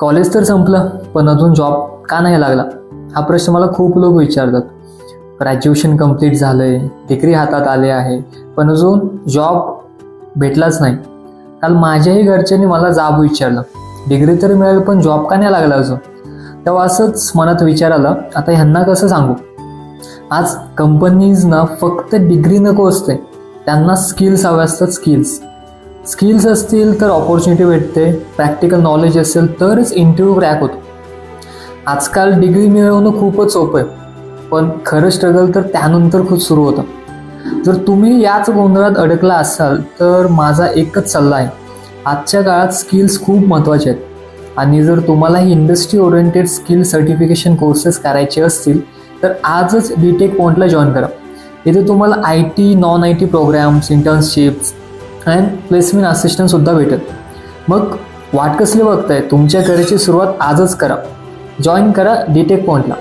College तर संपलं पण अजून जॉब का नाही लागला हा प्रश्न मला खूप लोक विचारतात. ग्रॅज्युएशन कंप्लीट झालंय, डिग्री हातात आले आहे, पण अजून जॉब भेटलाच नाही. काल माझ्याही घरच्यांनी मला जाब विचारलं, डिग्री तर मिळेल पण जॉब का नाही लागला अजून. तेव्हा असंच मनात विचार आला, आता ह्यांना कसं सांगू. आज कंपनीजना फक्त डिग्री नको असते, त्यांना स्किल्स हवे असतात. स्किल्स असतील तर ऑपॉर्च्युनिटी भेटते, प्रॅक्टिकल नॉलेज असेल तरच इंटरव्ह्यू क्रॅक होतो. आजकाल डिग्री मिळवणं खूपच सोपं आहे, पण खरं स्ट्रगल तर त्यानंतर खूप सुरू होतं. जर तुम्ही याच गोंधळात अडकला असाल तर माझा एकच सल्ला आहे, आजच्या काळात स्किल्स खूप महत्त्वाचे आहेत. आणि जर तुम्हाला ही industry oriented skill certification courses करायचे असतील तर आजच बीटेक पॉइंटला जॉईन करा. इथे तुम्हाला IT, non IT programmes, internships and placement असिस्टंटसुद्धा भेटेल. मग वाट कसली बघताय, तुमच्या करिअरची सुरुवात आजच करा. जॉईन करा बीटेक पॉइंटला.